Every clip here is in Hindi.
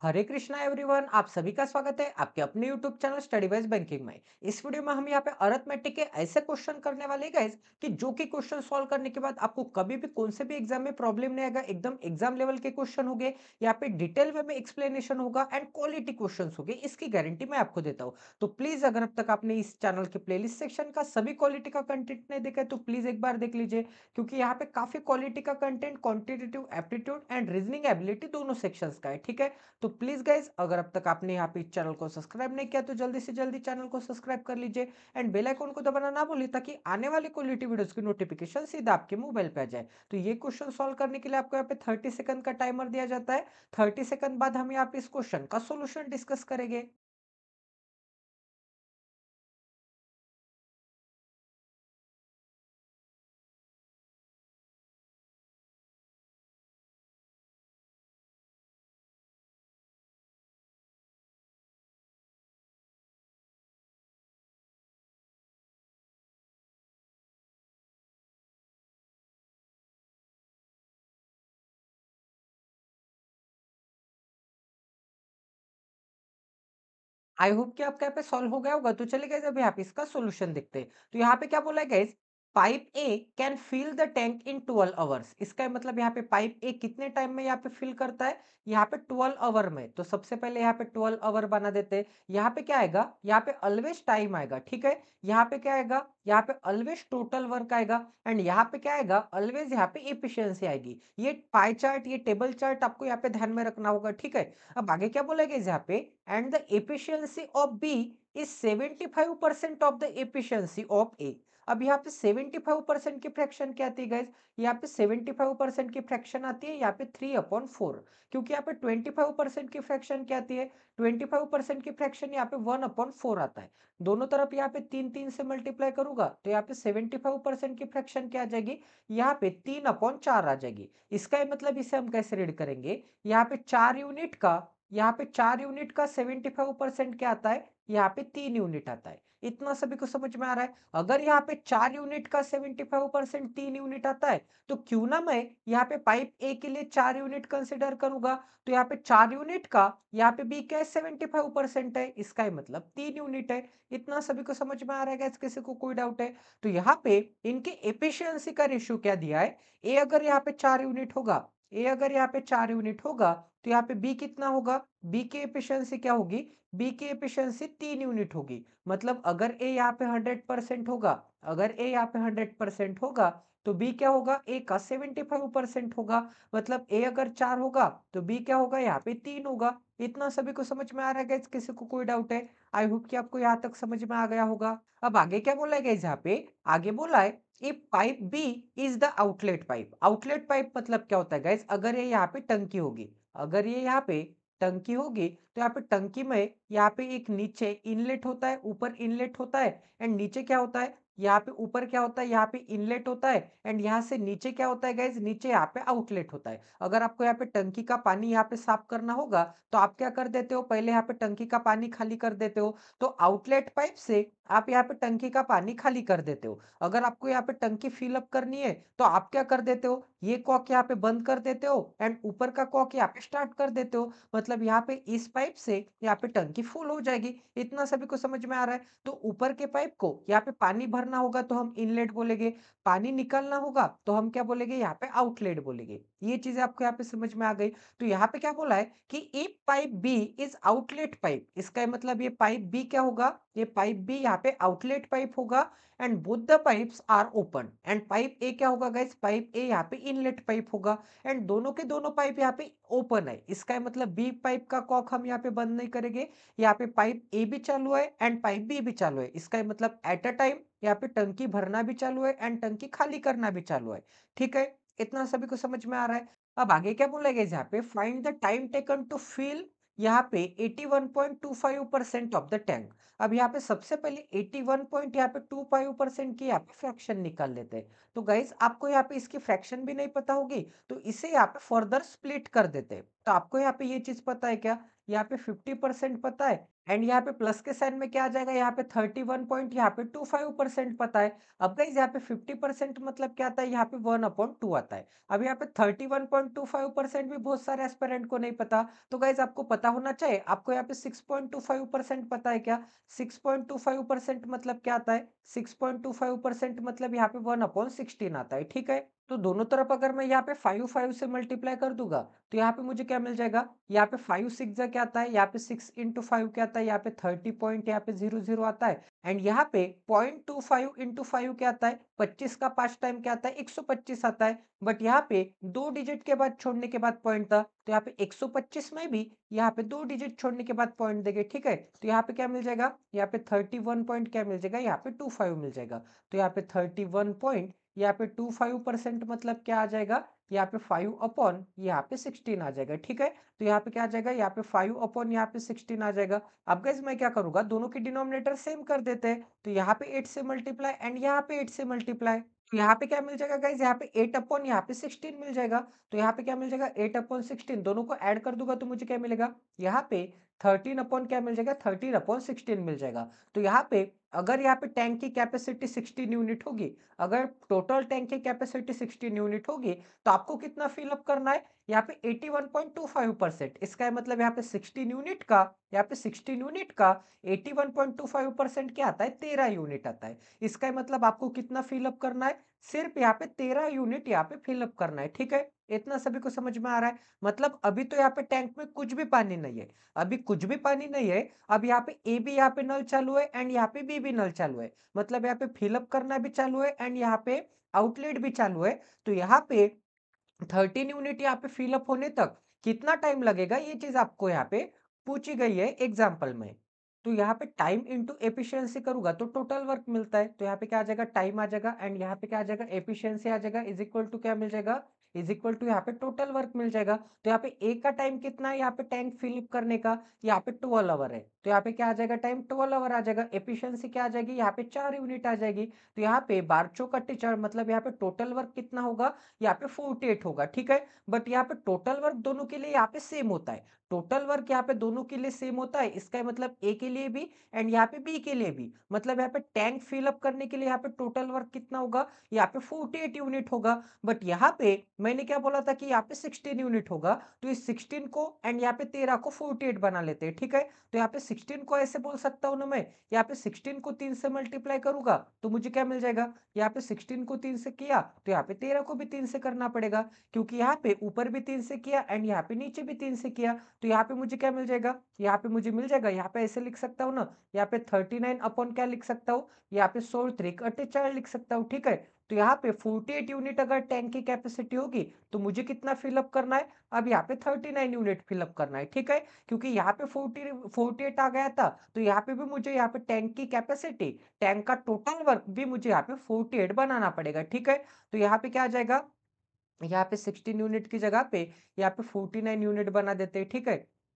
हरे कृष्णा एवरीवन, आप सभी का स्वागत है आपके अपने YouTube channel study wise banking में। इस वीडियो में हम यहाँ पे अरिथमेटिक के ऐसे क्वेश्चन करने वाले गाइस कि जो कि क्वेश्चन सॉल्व करने के बाद आपको कभी भी कौन से भी एग्जाम में प्रॉब्लम नहीं आएगा। एकदम एग्जाम लेवल के क्वेश्चन होंगे, यहाँ पे डिटेल वे में एक्सप्लेनेशन होगा एंड क्वालिटी क्वेश्चन होंगे, इसकी गारंटी मैं आपको देता हूँ। तो प्लीज अगर अब तक आपने इस चैनल के प्लेलिस्ट सेक्शन का सभी क्वालिटी का कंटेंट नहीं देखा है तो प्लीज एक बार देख लीजिए, क्योंकि यहाँ पे काफी क्वालिटी का content quantitative aptitude and reasoning ability दोनों सेक्शंस का है। ठीक है, तो प्लीज गाइज अगर अब तक आपने यहाँ पे इस चैनल को सब्सक्राइब नहीं किया तो जल्दी से जल्दी चैनल को सब्सक्राइब कर लीजिए एंड बेल आइकन को दबाना ना भूलिए, ताकि आने वाली क्वालिटी वीडियोस की नोटिफिकेशन सीधा आपके मोबाइल पे आ जाए। तो ये क्वेश्चन सॉल्व करने के लिए आपको यहाँ पे 30 सेकंड का टाइमर दिया जाता है। 30 सेकंड बाद हम यहाँ पे इस क्वेश्चन का सोल्यूशन डिस्कस करेंगे। आई होप कि आपका यहाँ पे सॉल्व हो गया होगा। तो चलिए गाइस अभी आप इसका सॉल्यूशन देखते हैं। तो यहाँ पे क्या बोला है guys, pipe A can fill the tank in 12 hours. इसका मतलब यहाँ पे पाइप ए कितने टाइम में यहाँ पे फिल करता है, यहाँ पे 12 आवर में। तो सबसे पहले यहाँ पे 12 आवर बना देते हैं। यहाँ पे क्या आएगा, यहाँ पे ऑलवेज टाइम आएगा। ठीक है, यहाँ पे क्या आएगा, यहाँ पे ऑलवेज टोटल वर्क आएगा एंड यहाँ पे क्या आएगा, ऑलवेज यहाँ पे एफिशिएंसी आएगी। ये पाई चार्ट, ये टेबल चार्ट आपको यहाँ पे ध्यान में रखना होगा। ठीक है, अब आगे क्या बोला गया यहाँ पे, and the efficiency of B is 75% of the efficiency of A। अब यहाँ पे 75% की फ्रैक्शन क्या आती है गाइस, यहाँ पे 75% की फ्रैक्शन आती है यहाँ पे 3/4, क्योंकि यहाँ पे 25% की फ्रैक्शन क्या आती है, 25% की फ्रैक्शन यहाँ पे 1/4 आता है। दोनों तरफ यहाँ पे 3 से मल्टीप्लाई करूंगा तो यहाँ पे 75% की फ्रैक्शन क्या आ जाएगी, यहाँ पे 3/4 आ जाएगी। इसका मतलब इसे हम कैसे रीड करेंगे, यहाँ पे 75% क्या आता है, यहाँ पे 3 यूनिट आता है। इतना सभी को समझ में आ रहा है। अगर यहाँ पे 4 यूनिट का 75% 3 यूनिट आता है, तो क्यों ना मैं यहाँ पे पाइप ए के लिए 4 यूनिट कंसिडर करूंगा। तो यहाँ पे 4 यूनिट का यहाँ पे बी क्या है, 75% है, इसका ही मतलब 3 यूनिट है। इतना सभी को समझ में आ रहा है क्या, किसी को कोई डाउट है? तो यहाँ पे इनके एफिशिएंसी का रेशियो क्या दिया है, ए अगर यहाँ पे 4 यूनिट होगा, ए अगर यहाँ पे 4 यूनिट होगा, तो यहाँ पे बी कितना होगा, बी की एफिशिएंसी क्या होगी, बी की एफिशिएंसी 3 यूनिट होगी। मतलब अगर ए यहाँ पे 100% होगा, अगर ए यहाँ पे 100% होगा, तो बी क्या होगा, ए का 75% होगा। मतलब ए अगर 4 होगा तो बी क्या होगा, यहाँ पे 3 होगा। इतना सभी को समझ में आ रहा है गाइस, किसी को कोई डाउट है? आई होप कि आपको यहाँ तक समझ में आ गया होगा। अब आगे क्या बोला है गाइस, यहाँ पे आगे बोला है if pipe B is the outlet pipe. Outlet pipe मतलब क्या होता है गाइस, अगर ये यहाँ पे टंकी होगी, अगर ये यहाँ पे टंकी होगी तो यहाँ पे टंकी में यहाँ पे एक नीचे इनलेट होता है, ऊपर इनलेट होता है एंड नीचे क्या होता है, यहाँ पे ऊपर क्या होता है, यहाँ पे इनलेट होता है एंड यहाँ से नीचे क्या होता है गाइज, नीचे यहाँ पे आउटलेट होता है। अगर आपको यहाँ पे टंकी का पानी यहाँ पे साफ करना होगा तो आप क्या कर देते हो, पहले यहाँ पे टंकी का पानी खाली कर देते हो। तो आउटलेट पाइप से आप यहाँ पे टंकी का पानी खाली कर देते हो। अगर आपको यहाँ पे टंकी फिल अप करनी है तो आप क्या कर देते हो, ये कॉक यहाँ पे बंद कर देते हो एंड ऊपर का कॉक यहाँ पे स्टार्ट कर देते हो। मतलब यहाँ पे इस पाइप से यहाँ पे टंकी फुल हो जाएगी। इतना सभी को समझ में आ रहा है? तो ऊपर के पाइप को यहाँ पे पानी भरना होगा तो हम इनलेट बोलेंगे, पानी निकलना होगा तो हम क्या बोलेंगे, यहाँ पे आउटलेट बोलेंगे। ये चीजें आपको यहाँ पे समझ में आ गई। तो यहाँ पे क्या बोला है कि if pipe B is outlet pipe, इसका मतलब ये पाइप बी क्या होगा, ये पाइप बी यहाँ पे आउटलेट पाइप होगा and both the pipes are open and pipe A क्या होगा गाइस, पाइप ए यहाँ पे इनलेट पाइप होगा एंड दोनों के दोनों पाइप यहाँ पे ओपन है। इसका मतलब बी पाइप का कॉक हम यहाँ पे बंद नहीं करेंगे, यहाँ पे पाइप ए भी चालू है एंड पाइप बी भी चालू है। इसका मतलब एट अ टाइम यहाँ पे टंकी भरना भी चालू है एंड टंकी खाली करना भी चालू है। ठीक है, इतना सभी को समझ में आ रहा है? अब आगे क्या बोला गया यहाँ पे, find the time taken to fill यहाँ पे 81.25% ऑफ द टैंक। अब यहाँ पे सबसे पहले 81 पॉइंट यहाँ पे 25% की यहाँ पे फ्रैक्शन निकाल लेते हैं। तो गाइस आपको यहाँ पे इसकी फ्रैक्शन भी नहीं पता होगी तो इसे यहाँ पे फर्दर स्प्लिट कर देते हैं। तो आपको यहाँ पे ये चीज़ पता है क्या? यहाँ पे 50% पता है एंड यहाँ पे प्लस के साइन में क्या आ जाएगा? यहाँ पे 31 पॉइंट यहाँ पे 25% पता है। अब गाइस यहाँ पे 50% मतलब क्या आता है? यहाँ पे 1/2 आता है। अब यहाँ पे 31.25% भी बहुत सारे एस्पिरेंट को नहीं पता। तो गाइस आपको पता होना चाहिए। आपको यहाँ पे 6.25% पता है क्या? 6.25% मतलब क्या आता है? 6.25% मतलब यहाँ पे 1/16 आता है, ठीक है? तो दोनों तरफ अगर मैं यहाँ पे 5 से मल्टीप्लाई कर दूंगा तो यहाँ पे मुझे क्या मिल जाएगा? यहाँ पे 5 6 जा क्या आता है? यहाँ पे 6 इंटू 5 क्या आता है? यहाँ पे 30 पॉइंट यहाँ पे 00 आता है एंड यहाँ पे 0.25 इंटू 5 क्या आता है? 25 का 5 टाइम क्या आता है? 125 आता है। बट यहाँ पे 2 डिजिट के बाद छोड़ने के बाद पॉइंट था तो यहाँ पे 125 में भी यहाँ पे 2 डिजिट छोड़ने के बाद पॉइंट देंगे, ठीक है? तो यहाँ पे क्या मिल जाएगा? यहाँ पे 31 पॉइंट क्या मिल जाएगा? यहाँ पे 25 मिल जाएगा। तो यहाँ पे 31 पॉइंट यहाँ पे 25% मतलब क्या आ जाएगा? यहाँ पे 5 अपॉन यहाँ पे 16 आ जाएगा, ठीक है? तो यहाँ पे क्या आ जाएगा? यहाँ पे 5 अपॉन यहाँ पे 16 आ जाएगा। अब गाइस मैं क्या करूंगा? दोनों की डिनोमिनेटर सेम कर देते हैं। तो यहाँ पे 8 से मल्टीप्लाई एंड यहाँ पे 8 से मल्टीप्लाई। तो यहाँ पे क्या मिल जाएगा गाइस? यहाँ पे 8 अपॉन यहाँ पे 16 मिल जाएगा। तो यहाँ पे क्या मिल जाएगा? 8 अपॉन 16 दोनों को ऐड कर दूंगा तो मुझे क्या मिलेगा? यहाँ पे 13 अपॉन क्या मिल जाएगा? 13 अपॉन 16 मिल जाएगा। तो यहाँ पे अगर यहाँ पे टैंक की कैपेसिटी 16 यूनिट होगी, अगर टोटल टैंक की कैपेसिटी 16 यूनिट होगी तो आपको कितना फिल अप करना है? यहाँ पे 81.25%। इसका मतलब यहाँ पे 16 यूनिट का, यहाँ पे 16 यूनिट का 81.25% क्या आता है? 13 यूनिट आता है। इसका मतलब आपको कितना फिल अप करना है? सिर्फ यहाँ पे 13 यूनिट यहाँ पे फिल अप करना है, ठीक है? इतना सभी को समझ में आ रहा है? मतलब अभी तो यहाँ पे टैंक में कुछ भी पानी नहीं है, अभी कुछ भी पानी नहीं है। अब यहाँ पे ए भी यहाँ पे नल चालू है एंड यहाँ पे बी भी नल चालू है। मतलब यहाँ पे फिल अप करना भी चालू है एंड यहाँ पे आउटलेट भी चालू है। तो यहाँ पे 13 यूनिट यहाँ पे फिल अप होने तक कितना टाइम लगेगा? ये चीज आपको यहाँ पे पूछी गई है एग्जाम्पल में। तो यहाँ पे टाइम इंटू एफिशिएंसी करूंगा तो टोटल वर्क मिलता है। तो यहाँ पे क्या आ जाएगा? टाइम आ जाएगा एंड यहाँ पे क्या आ जाएगा? एफिशिएंसी आ जाएगा इज इक्वल टू क्या मिल जाएगा? इज इक्वल टू यहाँ पे टोटल वर्क मिल जाएगा। तो यहाँ पे ए का टाइम कितना है यहाँ पे टैंक फिल करने का? यहाँ पे 12 आवर है। तो यहाँ पे क्या आ जाएगा? टाइम 12 आवर आ जाएगा। एफिशिएंसी क्या आ जाएगी? यहाँ पे 4 यूनिट आ जाएगी। तो यहाँ पे 12 चौका 4 मतलब यहाँ पे टोटल वर्क कितना होगा? यहाँ पे 48 होगा, ठीक है? बट यहाँ पे टोटल वर्क दोनों के लिए यहाँ पे सेम होता है। टोटल वर्क यहाँ पे दोनों के लिए सेम होता है। इसका मतलब ए के लिए भी एंड यहाँ पे बी के लिए भी। मतलब यहाँ पे टैंक फिल अप करने के लिए यहाँ पे टोटल वर्क कितना होगा? यहाँ पे 48 यूनिट होगा। बट यहाँ पे मैंने क्या बोला था कि यहाँ पे 16 यूनिट होगा। तो इस 16 को एंड यहाँ पे 13 को 48 बना लेते हैं, ठीक है? तो यहाँ पे 16 को ऐसे बोल सकता हूँ ना मैं, यहाँ पे 16 को 3 से मल्टीप्लाई करूंगा तो मुझे क्या मिल जाएगा? यहाँ पे 16 को 3 से किया तो यहाँ पे 13 को भी 3 से करना पड़ेगा, क्योंकि यहाँ पे ऊपर भी 3 से किया एंड यहाँ पे नीचे भी 3 से किया। तो यहाँ पे मुझे क्या मिल जाएगा? यहाँ पे मुझे मिल जाएगा, यहाँ पे ऐसे लिख सकता हूँ ना, यहाँ पे 39 अपॉन क्या लिख सकता हूँ? यहाँ पे 16 3 4 लिख सकता हूँ, ठीक है? तो यहाँ पे 48 यूनिट अगर टैंक की कैपेसिटी होगी तो मुझे कितना फिलअप करना है? अब यहाँ पे 39 यूनिट फिलअप करना है, ठीक है? क्योंकि यहाँ पे 48 आ गया था तो यहाँ पे भी मुझे यहाँ पे टैंक की कैपेसिटी, टैंक का टोटल वर्क भी मुझे यहाँ पे 48 बनाना पड़ेगा, ठीक है? तो यहाँ पे क्या आ जाएगा? यहाँ पे 16 यूनिट की जगह पे यहाँ पे 49 यूनिट बना देते हैं, ठीक है?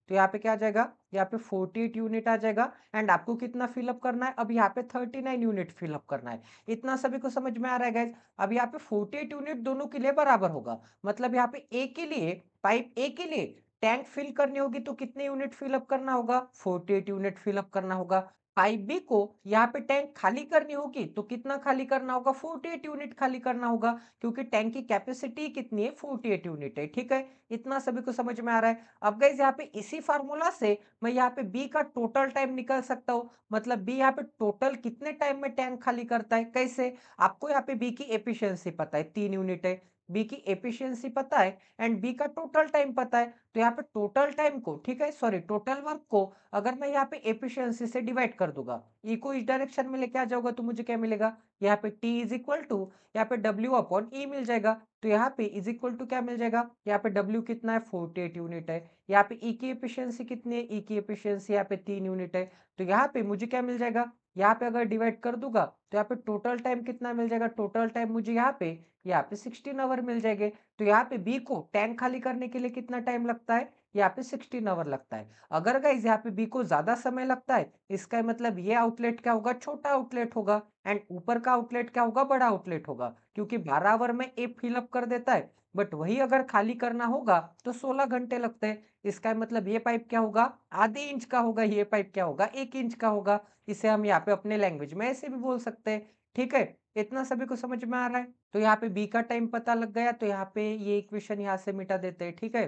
तो यहाँ पे क्या आ जाएगा? यहाँ पे 48 यूनिट आ जाएगा एंड आपको कितना फिलअप करना है? अब यहाँ पे 39 यूनिट फिलअप करना है। इतना सभी को समझ में आ रहा है गाइज? अब यहाँ पे 48 यूनिट दोनों के लिए बराबर होगा। मतलब यहाँ पे ए के लिए, पाइप ए के लिए टैंक फिल करनी होगी तो कितने यूनिट फिलअप करना होगा? 48 यूनिट फिलअप करना होगा। पाइप बी को यहाँ पे टैंक खाली करनी होगी तो कितना खाली करना होगा? 48 यूनिट खाली करना होगा, क्योंकि टैंक की कैपेसिटी कितनी है? 48 यूनिट है, ठीक है? इतना सभी को समझ में आ रहा है? अब गाइस यहाँ पे इसी फार्मूला से मैं यहाँ पे बी का टोटल टाइम निकाल सकता हूँ। मतलब बी यहाँ पे टोटल कितने टाइम में टैंक खाली करता है? कैसे? आपको यहाँ पे बी की एफिशिएंसी पता है 3 यूनिट है, बी की एफिशिएंसी पता है एंड बी का टोटल टाइम पता है। तो यहाँ पे टोटल टाइम को, ठीक है, सॉरी टोटल वर्क को अगर मैं यहाँ पे एफिशिएंसी से डिवाइड कर दूंगा, ई को इस डायरेक्शन में लेके आ जाऊंगा तो मुझे क्या मिलेगा? यहाँ पे T इज इक्वल टू यहाँ पे W अपॉन ई मिल जाएगा। तो यहाँ पे इज इक्वल टू क्या मिल जाएगा? यहाँ पे W कितना है? 48 यूनिट है। यहाँ पे E की एफिशिएंसी कितनी है? E की एफिशिएंसी यहाँ पे 3 यूनिट है। तो यहाँ पे मुझे क्या मिल जाएगा? यहाँ पे अगर डिवाइड कर दूंगा तो यहाँ पे टोटल टाइम कितना मिल जाएगा? टोटल टाइम मुझे यहाँ पे 16 आवर मिल जाएंगे। तो यहाँ पे बी को टैंक खाली करने के लिए कितना टाइम लगता है? यहाँ पे 16 आवर लगता है। अगर गाइस यहाँ पे बी को ज्यादा समय लगता है, इसका मतलब ये आउटलेट क्या होगा? छोटा आउटलेट होगा एंड ऊपर का आउटलेट क्या होगा? बड़ा आउटलेट होगा, क्योंकि 12 आवर में ए फिलअप कर देता है बट वही अगर खाली करना होगा तो 16 घंटे लगते हैं। इसका मतलब ये पाइप क्या होगा, आधे इंच का होगा, ये पाइप क्या होगा, 1 इंच का होगा। इसे हम यहाँ पे अपने लैंग्वेज में ऐसे भी बोल सकते हैं। ठीक है, इतना सभी को समझ में आ रहा है। तो यहाँ पे बी का टाइम पता लग गया, तो यहाँ पे ये इक्वेशन यहाँ से मिटा देते हैं। ठीक है,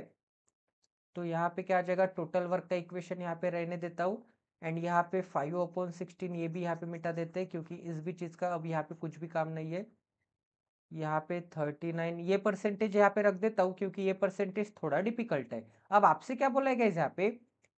तो यहाँ पे क्या आ जाएगा, टोटल वर्क का इक्वेशन यहाँ पे रहने देता हूँ। एंड यहाँ पे 5/16 ये भी यहाँ पे मिटा देते हैं, क्योंकि इस भी चीज का अब यहाँ पे कुछ भी काम नहीं है। यहाँ पे 39 ये परसेंटेज यहाँ पे रख देता हूँ, क्योंकि ये परसेंटेज थोड़ा डिफिकल्ट है। अब आपसे क्या बोला गया यहाँ पे,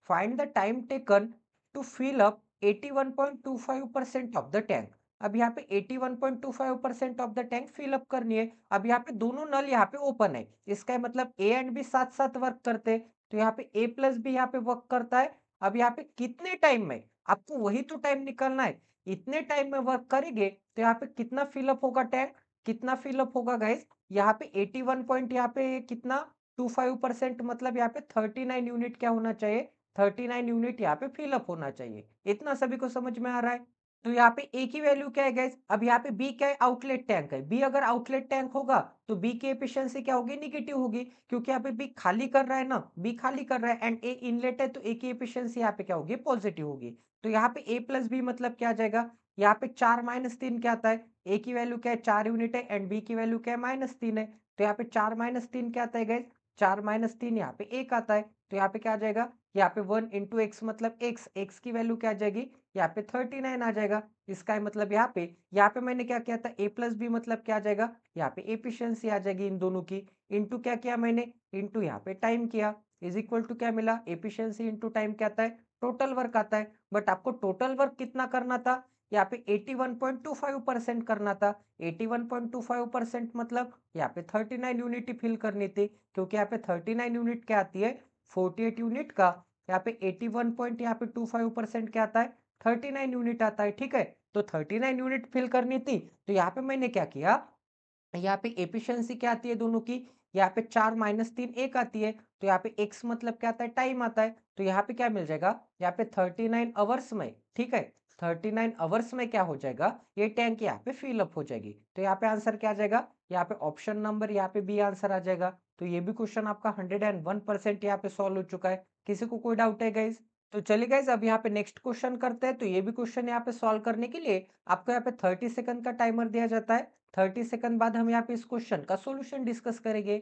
find the time taken to fill up 81.25% of the tank. अब यहाँ पे 81.25% of the tank fill up करनी है। अब यहाँ पे दोनों नल यहाँ पे ओपन है, इसका मतलब ए एंड बी साथ साथ वर्क करते हैं, तो यहाँ पे ए प्लस बी यहाँ पे वर्क करता है। अब यहाँ पे कितने टाइम में, आपको वही तो टाइम निकालना है, इतने टाइम में वर्क करेंगे तो यहाँ पे कितना फिलअप होगा टैंक, कितना फिलअप होगा गाइस, यहाँ पे 81 पॉइंट यहाँ पे कितना 25%, मतलब यहाँ पे 39 यूनिट क्या होना चाहिए, 39 यूनिट यहाँ पे फिलअप होना चाहिए। इतना सभी को समझ में आ रहा है। तो यहाँ पे ए की वैल्यू क्या है गाइस, अब यहाँ पे बी क्या है, आउटलेट टैंक है। बी अगर आउटलेट टैंक होगा तो बी की एफिशिएंसी क्या होगी, निगेटिव होगी, क्योंकि यहाँ पे बी खाली कर रहा है ना, बी खाली कर रहा है, एंड ए इनलेट है, तो ए की एफिशिएंसी यहाँ पे क्या होगी, पॉजिटिव होगी। तो यहाँ पे ए प्लस बी मतलब क्या आ जाएगा, यहाँ पे 4 - 3 क्या आता है, ए की वैल्यू क्या है, 4 यूनिट है, एंड बी की वैल्यू क्या है, -3 है। तो यहाँ पे 4 - 3 क्या आता है गाइस, 4 - 3 यहाँ पे 1 आता है। तो यहाँ पे क्या आ जाएगा, यहाँ पे 1 इंटू एक्स मतलब एक्स, एक्स की वैल्यू क्या आ जाएगी, यहाँ पे 39 आ जाएगा। इसका मतलब यहाँ पे मैंने क्या किया था, ए प्लस बी मतलब क्या आ जाएगा, यहाँ पे एफिशिएंसी आ जाएगी इन दोनों की, इंटू क्या किया मैंने, इंटू यहाँ पे टाइम किया, इज इक्वल टू क्या मिला, एफिशिएंसी इंटू टाइम क्या आता है, टोटल वर्क आता है। बट आपको टोटल वर्क कितना करना था, यहाँ पे 81.25% करना था। 81.25% मतलब यहाँ पे 39 यूनिट ही फिल करनी थी, क्योंकि यहाँ पे 39 यूनिट क्या आती है, 48 यूनिट का, यहाँ पे 81 पॉइंट यहाँ पे 25% क्या आता है, 39 यूनिट आता है। ठीक है, तो 39 यूनिट फिल करनी थी, तो यहाँ पे मैंने क्या किया, यहाँ पे एफिशिएंसी क्या आती है दोनों की, यहाँ पे 4 - 3 1 आती है, तो यहाँ पे x मतलब क्या आता है, टाइम आता है। तो यहाँ पे क्या मिल जाएगा, यहाँ पे 39 आवर्स में, ठीक है, 39 आवर्स में क्या हो जाएगा, ये टैंक यहाँ पे फिल अप हो जाएगी। तो यहाँ पे आंसर क्या आ जाएगा, यहाँ पे ऑप्शन नंबर यहाँ पे बी आंसर आ जाएगा। तो ये भी क्वेश्चन आपका 101% यहाँ पे सॉल्व हो चुका है। किसी को कोई डाउट है गाइज? तो चलिए गाइज, अब यहाँ पे नेक्स्ट क्वेश्चन करते हैं। तो ये भी क्वेश्चन यहाँ पे सॉल्व करने के लिए आपको यहाँ पे 30 सेकंड का टाइमर दिया जाता है। 30 सेकंड बाद हम यहाँ पे इस क्वेश्चन का सॉल्यूशन डिस्कस करेंगे।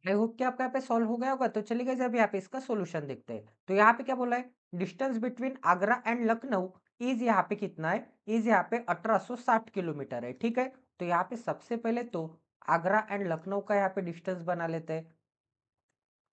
आई होप कि आपका यहाँ पे सॉल्व हो गया होगा। तो चलिए गाइस, अब यहाँ पे इसका सॉल्यूशन देखते हैं। तो यहाँ पे क्या बोला है, distance between Agra and Lucknow is यहाँ पे कितना है, इज यहाँ पे 1860 किलोमीटर है। ठीक है, तो यहाँ पे सबसे पहले तो आगरा एंड लखनऊ का यहाँ पे डिस्टेंस बना लेते हैं।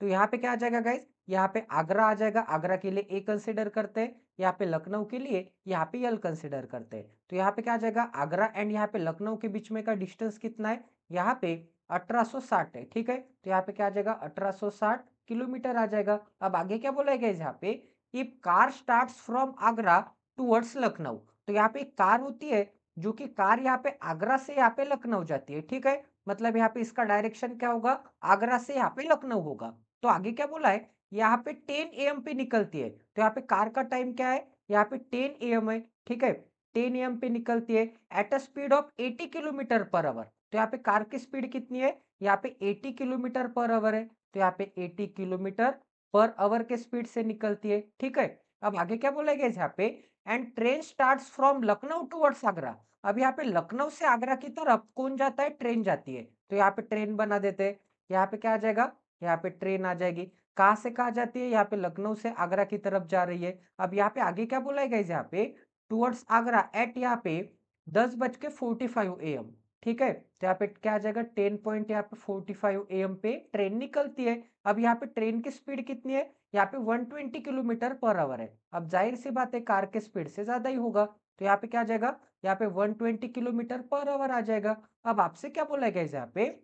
तो यहाँ पे क्या आ जाएगा गाइस, यहाँ पे आगरा आ जाएगा, आगरा के लिए ए कंसिडर करते हैं, यहाँ पे लखनऊ के लिए यहाँ पे यल कंसिडर करते हैं। तो यहाँ पे क्या आ जाएगा, आगरा एंड यहाँ पे लखनऊ के बीच में का डिस्टेंस कितना है, यहाँ पे 1860 है। ठीक है, तो यहाँ पे क्या आ जाएगा, 1860 किलोमीटर आ जाएगा। अब आगे क्या बोला गया यहाँ पे, if car start from Agra towards Lucknow. तो यहाँ पे एक कार होती है, जो कि कार यहाँ पे आगरा से यहाँ पे लखनऊ जाती है। ठीक है, मतलब यहाँ पे इसका डायरेक्शन क्या होगा, आगरा से यहाँ पे लखनऊ होगा। तो आगे क्या बोला है, यहाँ पे 10 AM पे निकलती है। तो यहाँ पे कार का टाइम क्या है, यहाँ पे 10 AM है। ठीक है, 10 AM पे निकलती है at a speed of 80 kilometre per hour. तो यहाँ पे कार की स्पीड कितनी है, यहाँ पे 80 किलोमीटर पर आवर है। तो यहाँ पे 80 किलोमीटर पर आवर के स्पीड से निकलती है। ठीक है, अब आगे क्या बोला गया यहाँ पे, and train start from Lucknow towards Agra. अब यहाँ पे लखनऊ से आगरा की तरफ कौन जाता है, ट्रेन जाती है। तो यहाँ पे ट्रेन बना देते हैं। यहाँ पे क्या आ जाएगा, यहाँ पे ट्रेन आ जाएगी। कहाँ से कहाँ जाती है, यहाँ पे लखनऊ से आगरा की तरफ जा रही है। अब यहाँ पे आगे क्या बोला है गाइस, यहाँ पे टुवर्ड्स आगरा एट यहाँ पे 10:45 AM। ठीक है, तो यहाँ पे क्या आ जाएगा 10 पॉइंट यहाँ पे 45 AM पे ट्रेन निकलती है। अब यहाँ पे ट्रेन की स्पीड कितनी है? यहाँ पे 120 किलोमीटर पर आवर है। अब जाहिर सी बात है कार के स्पीड से ज्यादा ही होगा, तो यहाँ पे क्या आ जाएगा? यहाँ पे 120 किलोमीटर पर आवर आ जाएगा। अब आपसे क्या बोला गया यहाँ पे?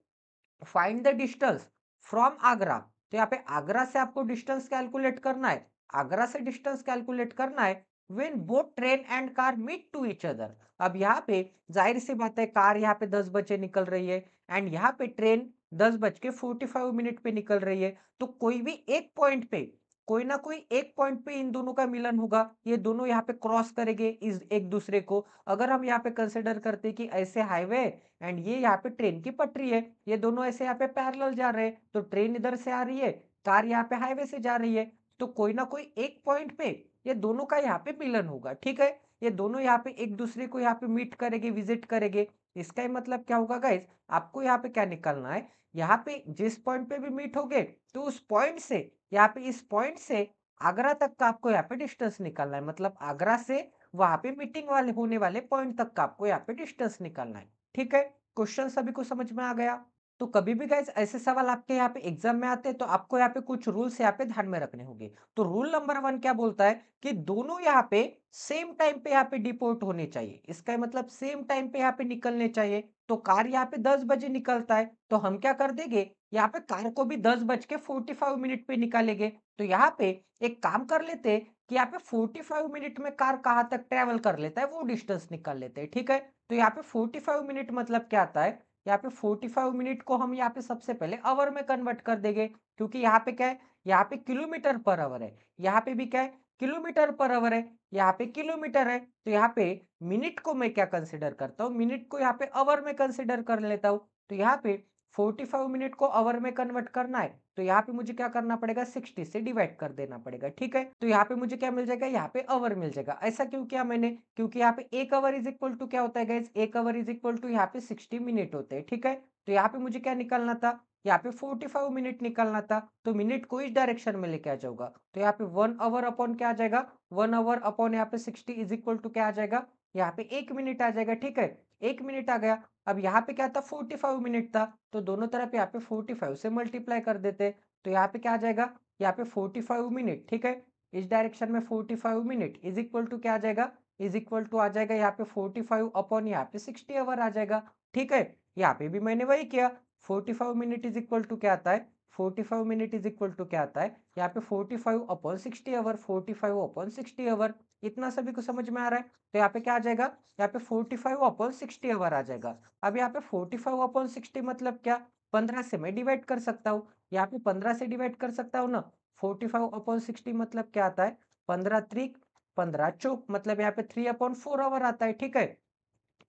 Find the distance from Agra. तो यहाँ पे आगरा से आपको डिस्टेंस कैलकुलेट करना है। आगरा से डिस्टेंस कैलकुलेट करना है when both train and car meet to each other. अब यहाँ पे जाहिर सी बात है कार यहाँ पे 10 बजे निकल रही है एंड यहाँ पे ट्रेन 10:45 पे निकल रही है। तो कोई भी एक पॉइंट पे, कोई ना कोई एक पॉइंट पे इन दोनों का मिलन होगा। ये दोनों यहाँ पे क्रॉस करेंगे इस एक दूसरे को। अगर हम यहाँ पे कंसिडर करते हैं कि ऐसे हाईवे एंड ये यहाँ पे ट्रेन की पटरी है, ये दोनों ऐसे यहाँ पे पैरेलल जा रहे हैं, तो ट्रेन इधर से आ रही है, कार यहाँ पे हाईवे से जा रही है, तो कोई ना कोई एक पॉइंट पे ये दोनों का यहाँ पे मिलन होगा। ठीक है, ये दोनों यहाँ पे एक दूसरे को यहाँ पे मीट करेंगे, विजिट करेंगे। इसका ही मतलब क्या होगा गाइस? आपको यहाँ पे क्या निकालना है? यहाँ पे जिस पॉइंट पे भी मीट होगे, तो उस पॉइंट से यहाँ पे इस पॉइंट से आगरा तक का आपको यहाँ पे डिस्टेंस निकालना है। मतलब आगरा से वहां पे मीटिंग वाले होने वाले पॉइंट तक का आपको यहाँ पे डिस्टेंस निकालना है। ठीक है, क्वेश्चन सभी को समझ में आ गया? तो कभी भी गाइस ऐसे सवाल आपके यहाँ पे एग्जाम में आते हैं, तो आपको यहाँ पे कुछ रूल्स यहाँ पे ध्यान में रखने होंगे। तो रूल नंबर 1 क्या बोलता है कि दोनों यहाँ पे सेम टाइम पे यहाँ पे डिपोर्ट होने चाहिए। इसका मतलब सेम टाइम पे यहाँ पे निकलने चाहिए। तो कार यहाँ पे 10 बजे निकलता है, तो हम क्या कर देंगे? यहाँ पे कार को भी 10:45 पे निकालेंगे। तो यहाँ पे एक काम कर लेते हैं कि यहाँ पे 45 मिनट में कार कहाँ तक ट्रेवल कर लेता है वो डिस्टेंस निकाल लेते हैं। ठीक है, तो यहाँ पे 45 मिनट मतलब क्या आता है? यहाँ पे 45 मिनट को हम यहाँ पे सबसे पहले आवर में कन्वर्ट कर देंगे, क्योंकि यहाँ पे क्या है? यहाँ पे किलोमीटर पर आवर है, यहाँ पे भी क्या है? किलोमीटर पर आवर है, यहाँ पे किलोमीटर है। तो यहाँ पे मिनट को मैं क्या कंसिडर करता हूँ? मिनट को यहाँ पे आवर में कंसिडर कर लेता हूँ। तो यहाँ पे 45 मिनट को आवर में कन्वर्ट करना है, तो यहाँ पे मुझे क्या करना पड़ेगा? 60 से डिवाइड कर देना पड़ेगा। ठीक है, तो यहाँ पे मुझे क्या मिल जाएगा? यहाँ पे आवर मिल जाएगा। ऐसा क्यों किया मैंने? क्योंकि यहाँ पे एक आवर इज इक्वल टू क्या होता है गाइस? एक आवर इज इक्वल टू यहाँ पे 60 मिनट होते हैं। ठीक है, तो यहाँ पे मुझे क्या निकालना था? यहाँ पे 45 मिनट निकालना था, तो मिनट को इस डायरेक्शन में लेके आ जाऊंगा। तो यहाँ पे 1 आवर अपॉन क्या आ जाएगा? 1 आवर अपॉन यहाँ पे 60 इज इक्वल टू क्या आ जाएगा? यहाँ पे 1 मिनट आ जाएगा। ठीक है, 1 मिनट आ गया। अब यहाँ पे क्या था? 45 मिनट था, तो दोनों तरफ यहाँ पे 45 से मल्टीप्लाई कर देते। तो यहाँ पे क्या आ जाएगा? यहाँ पे 45 मिनट। ठीक है, इस डायरेक्शन में 45 मिनट इज इक्वल टू क्या आ जाएगा? इज इक्वल टू आ जाएगा यहाँ पे 45 अपॉन यहाँ पे 60 आवर आ जाएगा। ठीक है, यहाँ पे भी मैंने वही किया। 45 मिनट इज इक्वल टू क्या आता है? 45 मिनट इज इक्वल टू क्या आता है? यहाँ पे 45 अपॉन 60 आवर, 45 अपॉन 60 आवर। इतना सभी को समझ में आ रहा है? तो यहाँ पे क्या आ जाएगा? यहाँ पे 45 अपॉन 60 आवर आ जाएगा। अब यहाँ पे 45 अपॉन 60 मतलब क्या? 15 से मैं डिवाइड कर सकता हूँ। यहाँ पे 15 से डिवाइड कर सकता हूँ ना। 45 अपॉन 60 मतलब क्या आता है? 15 त्रिक 15 चौक, मतलब यहाँ पे 3/4 आवर आता है। ठीक है,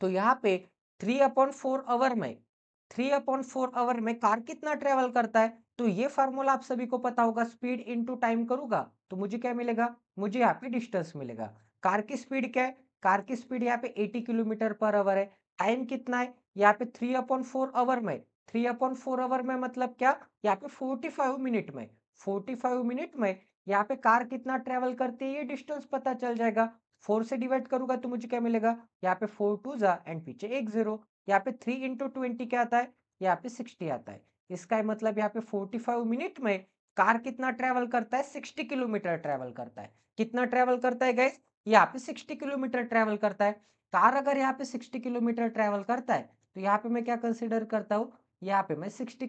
तो यहाँ पे 3/4 आवर में 3/4 आवर में कार कितना ट्रेवल करता है? तो ये फार्मूला आप सभी को पता होगा, स्पीड इनटू टाइम करूंगा तो मुझे क्या मिलेगा? मुझे यहाँ पे डिस्टेंस मिलेगा। कार की स्पीड क्या है? कार की स्पीड यहाँ पे 80 किलोमीटर पर आवर है। टाइम कितना है? यहाँ पे 3/4 आवर में 3/4 आवर में मतलब क्या? यहाँ पे 45 मिनट में 45 मिनट में यहाँ पे कार कितना ट्रेवल करती है ये डिस्टेंस पता चल जाएगा। 4 से डिवाइड करूंगा तो मुझे क्या मिलेगा? यहाँ पे 4 टू जा एंड पीछे एक जीरो। यहाँ पे 3 इंटू 20 क्या आता है? यहाँ पे 60 आता है। इसका मतलब यहाँ पे 45 मिनट में कार कितना ट्रेवल करता है? 60 किलोमीटर ट्रेवल करता है। कितना ट्रेवल करता है गाइस? यहाँ पे 60 किलोमीटर ट्रेवल करता है। कार अगर यहाँ पे 60 किलोमीटर ट्रेवल करता है, तो यहाँ पे मैं क्या कंसिडर करता हूँ? यहाँ पे मैं 60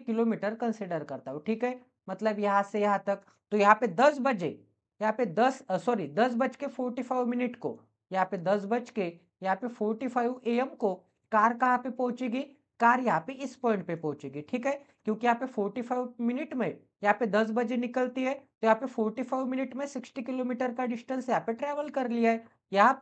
किलोमीटर कंसिडर करता हूँ। ठीक है, मतलब यहाँ से यहाँ तक। तो यहाँ पे 10 बजे, यहाँ पे 10:45 को, यहाँ पे 10:45 AM को कार कहाँ पे पहुंचेगी? कार यहाँ पे इस पॉइंट पे पहुंचेगी। ठीक है, क्योंकि यहाँ पे 45 मिनट में यहाँ पे 10 बजे निकलती है, तो यहाँ पे 45 मिनट में 60 किलोमीटर का डिस्टेंस यहाँ पे ट्रेवल कर लिया है। यहाँ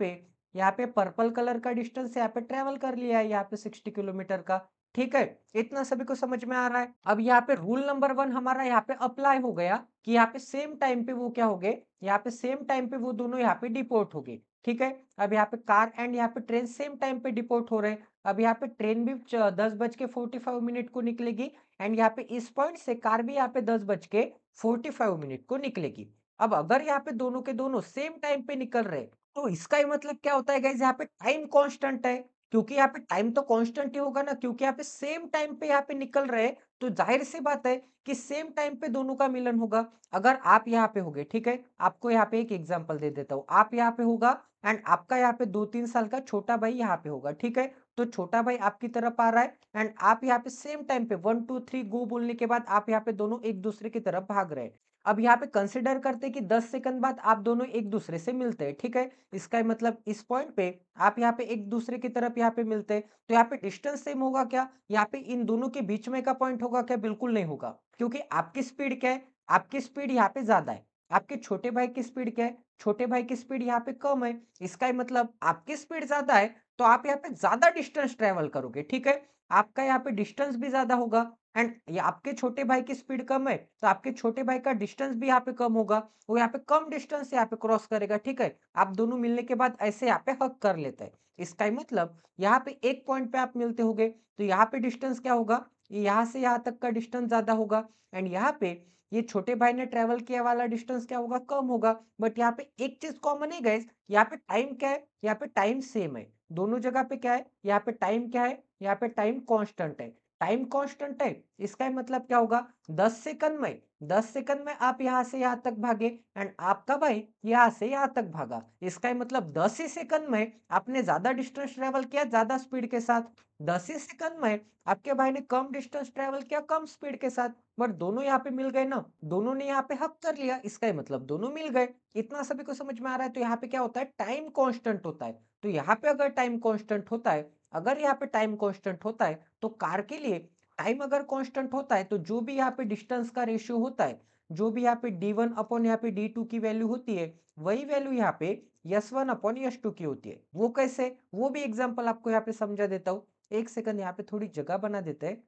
पे पर्पल कलर का डिस्टेंस यहाँ पे ट्रेवल कर लिया है, यहाँ पे 60 किलोमीटर का। ठीक है, इतना सभी को समझ में आ रहा है? अब यहाँ पे रूल नंबर 1 हमारा यहाँ पे अप्लाई हो गया कि यहाँ पे सेम टाइम पे वो क्या हो गए? यहाँ पे सेम टाइम पे वो दोनों यहाँ पे डिपोर्ट हो गए। ठीक है, अब यहाँ पे कार एंड यहाँ पे ट्रेन सेम टाइम पे डिपोर्ट हो रहे हैं। अब यहाँ पे ट्रेन भी 10:45 को निकलेगी एंड यहाँ पे इस पॉइंट से कार भी यहाँ पे 10:45 को निकलेगी। अब अगर यहाँ पे दोनों के दोनों सेम टाइम पे निकल रहे, तो इसका ही मतलब क्या होता है गाइस? यहाँ पे टाइम कांस्टेंट है। क्योंकि यहाँ पे टाइम तो कांस्टेंट ही होगा ना, क्योंकि यहाँ पे सेम टाइम पे यहाँ पे निकल रहे हैं, तो जाहिर सी बात है कि सेम टाइम पे दोनों का मिलन होगा। अगर आप यहाँ पे होगे, ठीक है, आपको यहाँ पे एक एग्जांपल दे देता हूँ, आप यहाँ पे होगा एंड आपका यहाँ पे 2-3 साल का छोटा भाई यहाँ पे होगा, ठीक है। तो छोटा भाई आपकी तरफ आ रहा है एंड आप यहाँ पे सेम टाइम पे 1 2 3 गो बोलने के बाद आप यहाँ पे दोनों एक दूसरे की तरफ भाग रहे हैं। अब यहाँ पे कंसिडर करते हैं कि 10 सेकंड बाद आप दोनों एक दूसरे से मिलते हैं, ठीक है। इसका मतलब इस पॉइंट पे आप यहाँ पे एक दूसरे की तरफ यहाँ पे मिलते हैं, तो यहाँ पे डिस्टेंस सेम होगा क्या? यहाँ पे इन दोनों के बीच में का पॉइंट होगा क्या? बिल्कुल नहीं होगा, क्योंकि आपकी स्पीड क्या है? आपकी स्पीड यहाँ पे ज्यादा है। आपके छोटे भाई की स्पीड क्या है? छोटे भाई की स्पीड यहाँ पे कम है। इसका ही मतलब आपकी स्पीड ज्यादा है, तो आप यहाँ पे ज्यादा डिस्टेंस ट्रेवल करोगे, ठीक है। आपका यहाँ पे डिस्टेंस भी ज्यादा होगा एंड ये आपके छोटे भाई की स्पीड कम है, तो आपके छोटे भाई का डिस्टेंस भी यहाँ पे कम होगा। वो यहाँ पे कम डिस्टेंस से यहाँ पे क्रॉस करेगा, ठीक है। आप दोनों मिलने के बाद ऐसे यहाँ पे हग कर लेते हैं। इसका ही मतलब यहाँ पे एक पॉइंट पे आप मिलते होगे, तो यहाँ पे डिस्टेंस क्या होगा? ये यहाँ से यहाँ तक का डिस्टेंस ज्यादा होगा एंड यहाँ पे ये छोटे भाई ने ट्रेवल किया वाला डिस्टेंस क्या होगा? कम होगा। बट यहाँ पे एक चीज कॉमन है गाइस, यहाँ पे टाइम क्या है? यहाँ पे टाइम सेम है। दोनों जगह पे क्या है? यहाँ पे टाइम क्या है? यहाँ पे टाइम कांस्टेंट है। टाइम कांस्टेंट है, इसका ही मतलब क्या होगा? 10 सेकंड में आप यहाँ से यहाँ तक भागे एंड आपका भाई यहाँ से यहाँ तक भागा। इसका ही मतलब 10 ही सेकंड में आपने ज्यादा डिस्टेंस ट्रेवल किया ज्यादा स्पीड के साथ, 10 ही सेकंड में आपके भाई ने कम डिस्टेंस ट्रेवल किया कम स्पीड के साथ। बट दोनों यहाँ पे मिल गए ना, दोनों ने यहाँ पे हक कर लिया, इसका ही मतलब दोनों मिल गए। इतना सभी को समझ में आ रहा है? तो यहाँ पे क्या होता है? टाइम कांस्टेंट होता है। तो यहाँ पे अगर टाइम कांस्टेंट होता है, अगर यहाँ पे टाइम कांस्टेंट होता है, तो कार के लिए टाइम अगर कांस्टेंट होता है, तो जो भी यहाँ पे डिस्टेंस का रेशियो होता है, जो भी यहाँ पे d1 अपॉन यहाँ पे d2 की वैल्यू होती है, वही वैल्यू यहाँ पे s1 अपॉन s2 की होती है। वो कैसे? वो भी एग्जांपल आपको यहाँ पे समझा देता हूँ। एक सेकंड यहाँ पे थोड़ी जगह बना देते हैं,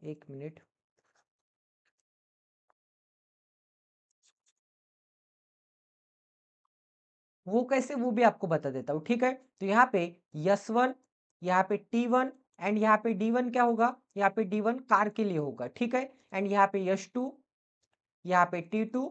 1 मिनट। वो कैसे, वो भी आपको बता देता हूँ, ठीक है। तो यहाँ पे S1, यहाँ पे T1 एंड यहाँ पे D1 क्या होगा? यहाँ पे D1 कार के लिए होगा, ठीक है। एंड यहाँ पे S2, यहाँ पे T2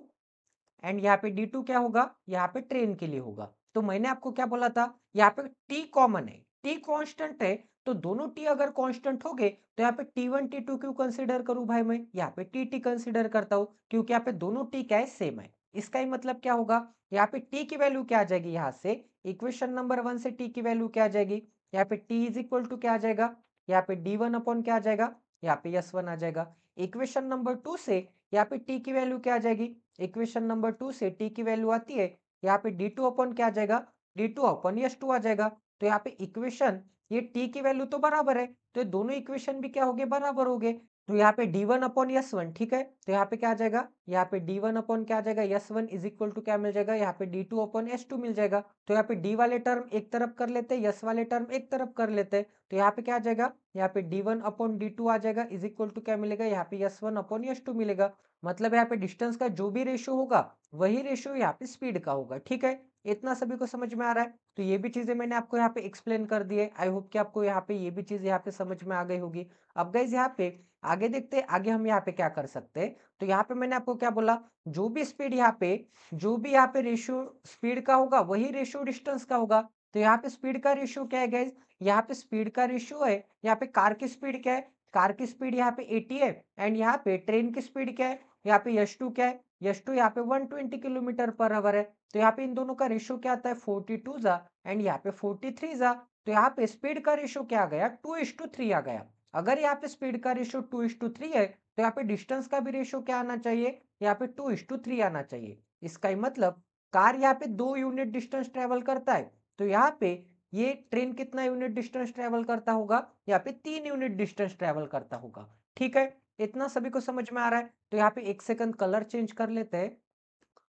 एंड यहाँ पे D2 क्या होगा? यहाँ पे ट्रेन के लिए होगा। तो मैंने आपको क्या बोला था? यहाँ पे T कॉमन है, T कांस्टेंट है, तो दोनों T अगर कांस्टेंट हो गए, तो यहाँ पे T1 T2 क्यों कंसीडर करूं भाई? मैं यहाँ पे TT कंसीडर करता हूँ, क्योंकि यहाँ पे दोनों T क्या है? सेम है। इसका ही मतलब क्या होगा? यहाँ पे T की वैल्यू क्या आ जाएगी? यहाँ से इक्वेशन नंबर 1 से T की वैल्यू क्या आ जाएगी? यहाँ पे T इज इक्वल टू क्या आ जाएगा? यहाँ पे D1 अपॉन क्या आ जाएगा? यहाँ पे S1 आ जाएगा। इक्वेशन नंबर 2 से यहाँ पे T की वैल्यू क्या आ जाएगी? इक्वेशन नंबर 2 से T की वैल्यू आती है, यहाँ पे D2 अपॉन क्या आ जाएगा? D2 अपॉन S2 आ जाएगा। तो यहाँ पे इक्वेशन, ये T की वैल्यू तो बराबर है, तो ये दोनों इक्वेशन भी क्या हो गए? बराबर हो गए। तो यहाँ पे D1 अपॉन S1, ठीक है। तो यहाँ पे क्या आ जाएगा? यहाँ पे D1 अपॉन क्या आ जाएगा? S1 इज इक्वल टू क्या मिल जाएगा? यहाँ पे D2 अपॉन S2 मिल जाएगा। तो यहाँ पे D वाले टर्म एक तरफ कर लेते हैं, S वाले टर्म एक तरफ कर लेते हैं। तो यहाँ पे क्या आ जाएगा? यहाँ पे D1 अपॉन D2 आ जाएगा, इज इक्वल टू क्या मिलेगा? यहाँ पे S1 अपॉन S2 मिलेगा। मतलब यहाँ पे डिस्टेंस का जो भी रेशियो होगा, वही रेशियो यहाँ पे स्पीड का होगा, ठीक है। इतना सभी को समझ में आ रहा है? तो ये भी चीजें मैंने आपको यहाँ पे एक्सप्लेन कर दी है। आई होप कि आपको यहाँ पे ये भी चीज यहाँ पे समझ में आ गई होगी। अब गाइस यहाँ पे आगे देखते हैं, आगे हम यहाँ पे क्या कर सकते हैं। तो यहाँ पे मैंने आपको क्या बोला? जो भी स्पीड यहाँ पे, जो भी यहाँ पे रेशियो स्पीड का होगा, वही रेशियो डिस्टेंस का होगा। तो यहाँ पे स्पीड का रेशियो क्या है गाइस? यहाँ पे स्पीड का रेशियो है, यहाँ पे कार की स्पीड क्या है? कार की स्पीड यहाँ पे 80 है एंड यहाँ पे ट्रेन की स्पीड क्या है? यहाँ पे यश2 क्या है? यश2 यहाँ पे 120 किलोमीटर पर आवर है। तो यहाँ पे इन दोनों का रेशियो क्या आता है? 42 जा एंड यहाँ पे 43 जा। तो यहाँ पे स्पीड का रेशियो क्या आ गया? 2:3 आ गया। अगर यहाँ पे स्पीड का रेशियो 2:3 है, तो यहाँ पे डिस्टेंस का भी रेशियो क्या आना चाहिए? यहाँ पे 2:3 आना चाहिए। इसका ही मतलब कार यहाँ पे 2 यूनिट डिस्टेंस ट्रेवल करता है, तो यहाँ पे ये ट्रेन कितना यूनिट डिस्टेंस ट्रेवल करता होगा? यहाँ पे 3 यूनिट डिस्टेंस ट्रेवल करता होगा, ठीक है। इतना सभी को समझ में आ रहा है? तो यहाँ पे एक सेकंड कलर चेंज कर लेते हैं।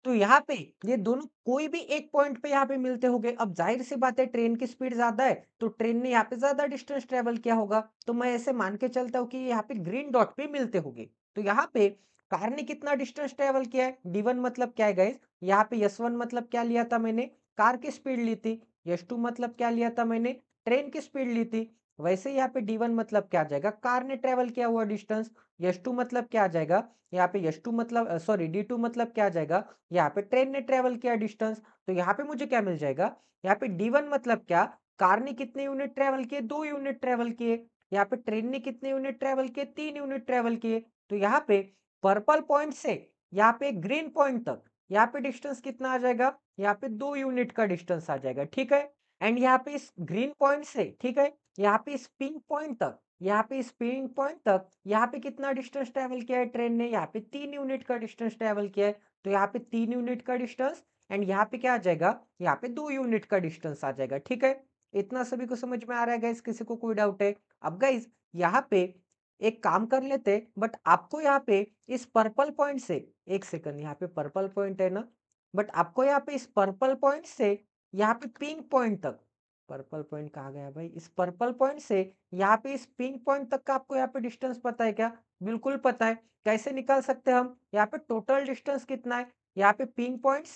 तो यहाँ पे ये दोनों कोई भी एक पॉइंट पे यहाँ पे मिलते होंगे। अब जाहिर सी बात है, ट्रेन की स्पीड ज्यादा है, तो ट्रेन ने यहाँ पे ज्यादा डिस्टेंस ट्रेवल किया होगा। तो मैं ऐसे मान के चलता हूँ कि यहाँ पे ग्रीन डॉट पे मिलते होंगे। तो यहाँ पे कार ने कितना डिस्टेंस ट्रेवल किया है? D1 मतलब क्या है गाइस? यहाँ पे S1 मतलब क्या लिया था मैंने? कार की स्पीड ली थी। S2 मतलब क्या लिया था मैंने? ट्रेन की स्पीड ली थी। वैसे यहाँ पे D1 मतलब क्या आ जाएगा? कार ने ट्रेवल किया हुआ डिस्टेंस। S2 मतलब क्या आ जाएगा? यहाँ पे S2 मतलब सॉरी D2 मतलब क्या आ जाएगा? यहाँ पे ट्रेन ने ट्रेवल किया डिस्टेंस। तो यहाँ पे मुझे क्या मिल जाएगा? यहाँ पे D1 मतलब क्या? कार ने कितने यूनिट ट्रेवल किए, 2 यूनिट ट्रेवल किए। यहाँ पे ट्रेन ने कितने यूनिट ट्रेवल किए, 3 यूनिट ट्रेवल किए। तो यहाँ पे पर्पल पॉइंट से यहाँ पे ग्रीन पॉइंट तक यहाँ पे डिस्टेंस कितना आ जाएगा, यहाँ पे 2 यूनिट का डिस्टेंस आ जाएगा, ठीक है। एंड यहाँ पे इस ग्रीन पॉइंट से, ठीक है, यहाँ पे इस पिंक पॉइंट तक, यहाँ पे इस पिंक पॉइंट तक यहाँ पे कितना डिस्टेंस ट्रेवल किया है ट्रेन ने, यहाँ पे 3 यूनिट का डिस्टेंस ट्रेवल किया है। तो यहाँ पे 3 यूनिट का डिस्टेंस एंड यहाँ पे क्या आ जाएगा, यहाँ पे 2 यूनिट का डिस्टेंस आ जाएगा, ठीक है। इतना सभी को समझ में आ रहा है गाइस, किसी को कोई डाउट है? अब गाइस यहाँ पे एक काम कर लेते, बट आपको यहाँ पे इस पर्पल पॉइंट से, एक सेकंड, यहाँ पे पर्पल पॉइंट है ना, बट आपको यहाँ पे इस पर्पल पॉइंट से यहाँ पे पिंक पॉइंट तक, पर्पल पॉइंट कहाँ गया भाई, इस पर्पल पॉइंट से यहाँ पे इस पिंक पॉइंट तक का आपको यहाँ पे डिस्टेंस पता है क्या? बिल्कुल पता है। कैसे निकाल सकते हैं हम? यहाँ पे टोटल डिस्टेंस कितना है, यहाँ पे पिंक पॉइंट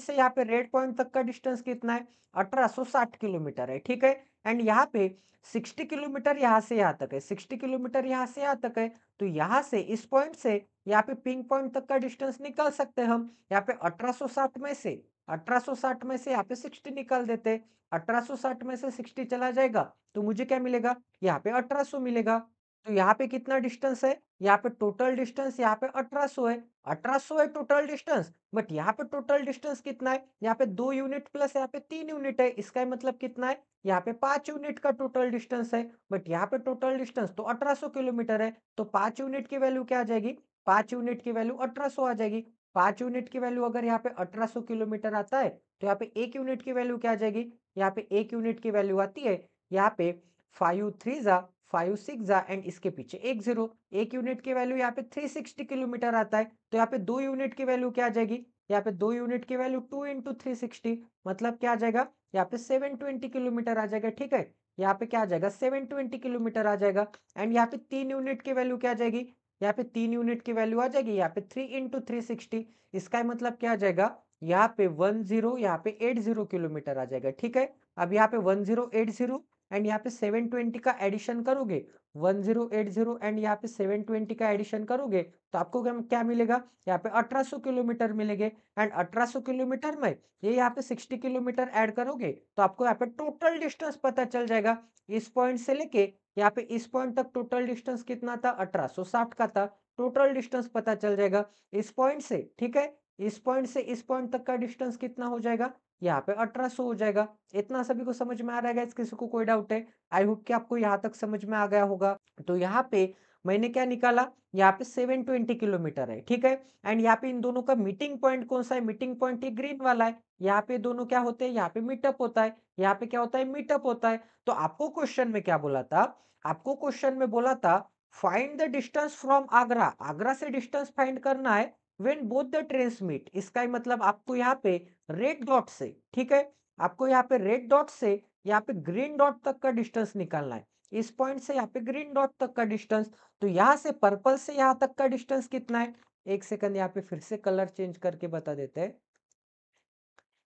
से यहाँ पे रेड पॉइंट तक का डिस्टेंस कितना है, 1860 किलोमीटर है, ठीक है। एंड यहाँ पे 60 किलोमीटर यहाँ से यहाँ तक है, 60 किलोमीटर यहाँ से यहाँ तक है। तो यहाँ से इस पॉइंट से यहाँ पे पिंक पॉइंट तक का डिस्टेंस निकाल सकते हैं हम। यहाँ पे 1860 में से यहाँ पे 60 निकाल देते, 1860 में से 60 चला जाएगा तो मुझे क्या मिलेगा, यहाँ पे 1800 मिलेगा। तो यहाँ पे कितना डिस्टेंस है, यहाँ पे टोटल डिस्टेंस यहाँ पे 1800 है, 1800 है टोटल डिस्टेंस। बट यहाँ पे टोटल डिस्टेंस कितना है, यहाँ पे 2 यूनिट प्लस यहाँ पे 3 यूनिट है, इसका मतलब कितना है, यहाँ पे 5 यूनिट का टोटल डिस्टेंस है। बट यहाँ पे टोटल डिस्टेंस तो 1800 किलोमीटर है, तो 5 यूनिट की वैल्यू क्या आ जाएगी, 5 यूनिट की वैल्यू 1800 आ जाएगी। 5 यूनिट की वैल्यू अगर यहाँ पे 1800 किलोमीटर आता है तो यहाँ पे 1 यूनिट की वैल्यू क्या आ जाएगी, यहाँ पे 1 यूनिट की वैल्यू आती है यहाँ पे 5 3 जा 5 6 जा एंड इसके पीछे एक जीरो, 1 यूनिट की वैल्यू यहाँ पे 360 किलोमीटर आता है। तो यहाँ पे 2 यूनिट की वैल्यू क्या आ जाएगी, यहाँ पे 2 यूनिट की वैल्यू 2 इंटू 360, मतलब क्या आ जाएगा, यहाँ पे 720 किलोमीटर आ जाएगा, ठीक है। यहाँ पे क्या आ जाएगा, 720 किलोमीटर आ जाएगा। एंड यहाँ पे 3 यूनिट की वैल्यू क्या आ जाएगी, यहाँ पे 3 यूनिट की वैल्यू आ जाएगी यहाँ पे 3 इंटू 360, इसका मतलब क्या आ जाएगा, यहाँ पे 10, यहाँ पे 80 किलोमीटर आ जाएगा, ठीक है। अब यहाँ पे 1080 एंड यहाँ पे 720 का एडिशन करोगे, 1080 एंड यहाँ पे 720 का एडिशन करोगे तो आपको क्या मिलेगा, यहाँ पे 1800 किलोमीटर मिलेंगे। एंड 1800 किलोमीटर में ये यहाँ पे 60 किलोमीटर ऐड करोगे तो आपको यहाँ पे टोटल डिस्टेंस पता चल जाएगा। इस पॉइंट से लेके यहाँ पे इस पॉइंट तक टोटल डिस्टेंस कितना था, 1860 का था, टोटल डिस्टेंस पता चल जाएगा इस पॉइंट से, ठीक है। इस पॉइंट से इस पॉइंट तक का डिस्टेंस कितना हो जाएगा, यहाँ पे 1800 हो जाएगा। इतना सभी को समझ में आ रहा है गाइस, किसी को कोई डाउट है? आई होप कि आपको यहाँ तक समझ में आ गया होगा। तो यहाँ पे मैंने क्या निकाला, यहाँ पे 720 किलोमीटर है, ठीक है। एंड यहाँ पे इन दोनों का मीटिंग पॉइंट कौन सा है, मीटिंग पॉइंट ये ग्रीन वाला है। यहाँ पे दोनों क्या होते हैं, यहाँ पे मीटअप होता है, यहाँ पे क्या होता है, मीटअप होता है। तो आपको क्वेश्चन में क्या बोला था, आपको क्वेश्चन में बोला था find the distance from Agra, Agra से डिस्टेंस फाइंड करना है when both the trains meet. इसका ही मतलब आपको यहाँ पे रेड डॉट से, ठीक है, आपको यहाँ पे रेड डॉट से यहाँ पे ग्रीन डॉट तक का डिस्टेंस निकालना है। इस पॉइंट से यहाँ पे ग्रीन डॉट तक का डिस्टेंस, तो यहाँ से पर्पल से यहाँ तक का डिस्टेंस कितना है, एक सेकंड यहाँ पे फिर से कलर चेंज करके बता देते हैं।